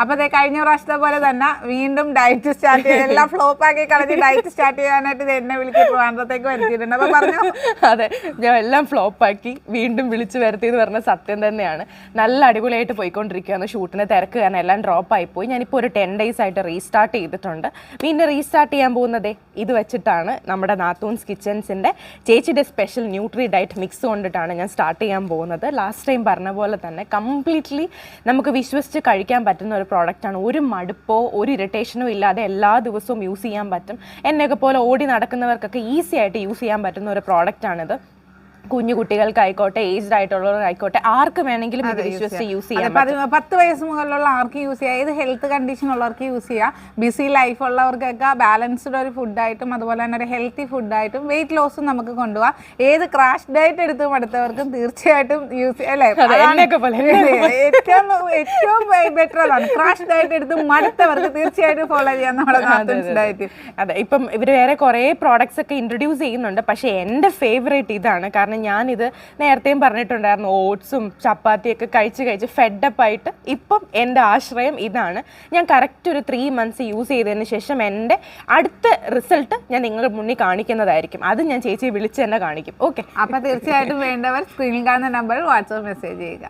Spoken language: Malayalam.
അപ്പൊ കഴിഞ്ഞ പ്രാവശ്യത്തെ പോലെ തന്നെ വീണ്ടും ഡയറ്റ് സ്റ്റാർട്ട് ചെയ്യാൻ എല്ലാം ഫ്ലോപ്പ് ആക്കി കളഞ്ഞ് ഡയറ്റ് സ്റ്റാർട്ട് ചെയ്യാനായിട്ട് എന്നെ വിളിച്ച് ട്രിവാൻഡ്രത്തേക്ക് വരുത്തിയിട്ടുണ്ട്. അപ്പൊ പറഞ്ഞു അതെ, ഞാൻ എല്ലാം ഫ്ലോപ്പാക്കി വീണ്ടും വിളിച്ചു വരുത്തി എന്ന് പറഞ്ഞ സത്യം തന്നെയാണ്. നല്ല അടിപൊളിയായിട്ട് പോയിക്കൊണ്ടിരിക്കുകയാണ്. ഷൂട്ടിന് തിരക്ക് കാരണം എല്ലാം ഡ്രോപ്പ് ആയിപ്പോയി. ഞാനിപ്പോൾ ഒരു 10 days ആയിട്ട് റീസ്റ്റാർട്ട് ചെയ്തിട്ടുണ്ട്. പിന്നെ റീസ്റ്റാർട്ട് ചെയ്യാൻ പോകുന്നതേ ഇത് വെച്ചിട്ടാണ്. നമ്മുടെ നാത്തൂൻസ് കിച്ചൻസിൻ്റെ ചേച്ചിയുടെ സ്പെഷ്യൽ ന്യൂട്രി ഡയറ്റ് മിക്സ് കൊണ്ടിട്ടാണ് ഞാൻ സ്റ്റാർട്ട് ചെയ്യാൻ പോകുന്നത്. ലാസ്റ്റ് ടൈം പറഞ്ഞ പോലെ തന്നെ കംപ്ലീറ്റ്ലി നമുക്ക് വിശ്വസിച്ച് കഴിക്കാൻ പറ്റുന്ന ഒരു പ്രോഡക്റ്റാണ്. ഒരു മടുപ്പോ ഒരു ഇറിറ്റേഷനോ ഇല്ലാതെ എല്ലാ ദിവസവും യൂസ് ചെയ്യാൻ പറ്റും. എന്നെയൊക്കെ പോലെ ഓടി നടക്കുന്നവർക്കൊക്കെ ഈസി ആയിട്ട് യൂസ് ചെയ്യാൻ പറ്റുന്ന ഒരു പ്രോഡക്റ്റാണിത്. കുഞ്ഞു കുട്ടികൾക്കായിക്കോട്ടെ, ഏജ്ഡ് ആയിട്ടുള്ളവർക്കായിക്കോട്ടെ, ആർക്ക് വേണമെങ്കിലും ഇത് വിശ്വസിച്ച് യൂസ് ചെയ്യാം. 10 വയസ്സ് മുതലുള്ള ആർക്ക് യൂസ് ചെയ്യാം. ഏത് ഹെൽത്ത് കണ്ടീഷൻ ഉള്ളവർക്ക് യൂസ് ചെയ്യാം. ബിസി ലൈഫ് ഉള്ളവർക്കൊക്കെ ബാലൻസ്ഡ് ഒരു ഫുഡായിട്ടും അതുപോലെ തന്നെ ഒരു ഹെൽത്തി ഫുഡായിട്ടും വെയിറ്റ് ലോസും നമുക്ക് കൊണ്ടുപോകാം. ഏത് ക്രാഷ് ഡയറ്റ് എടുത്ത് മടുത്തവർക്കും തീർച്ചയായിട്ടും യൂസ് ചെയ്യാം അല്ലേ? ഏറ്റവും ബെറ്റർ അതാണ്. ക്രാഷ് ഡയറ്റ് എടുത്ത് മടുത്തവർക്ക് തീർച്ചയായിട്ടും ഫോളോ ചെയ്യാം നമ്മുടെ നാത്തൂൻസ് ഡയറ്റ്. അതെ, ഇപ്പം ഇവർ വേറെ കുറേ പ്രോഡക്ട്സ് ഒക്കെ ഇൻട്രൊഡ്യൂസ് ചെയ്യുന്നുണ്ട്. പക്ഷേ എൻ്റെ ഫേവറേറ്റ് ഇതാണ്. കാരണം ഞാനിത് നേരത്തെയും പറഞ്ഞിട്ടുണ്ടായിരുന്നു. ഓട്സും ചപ്പാത്തിയൊക്കെ കഴിച്ച് ഫെഡപ്പായിട്ട് ഇപ്പം എൻ്റെ ആശ്രയം ഇതാണ്. ഞാൻ കറക്റ്റ് ഒരു 3 months യൂസ് ചെയ്തതിന് ശേഷം എൻ്റെ അടുത്ത റിസൾട്ട് ഞാൻ നിങ്ങളുടെ മുന്നിൽ കാണിക്കുന്നതായിരിക്കും. അത് ഞാൻ ചേച്ചിയെ വിളിച്ച് തന്നെ കാണിക്കും. ഓക്കെ, അപ്പം തീർച്ചയായിട്ടും വേണ്ടവർ സ്ക്രീനിൽ കാണുന്ന നമ്പറിൽ വാട്സാപ്പ് മെസ്സേജ് ചെയ്യുക.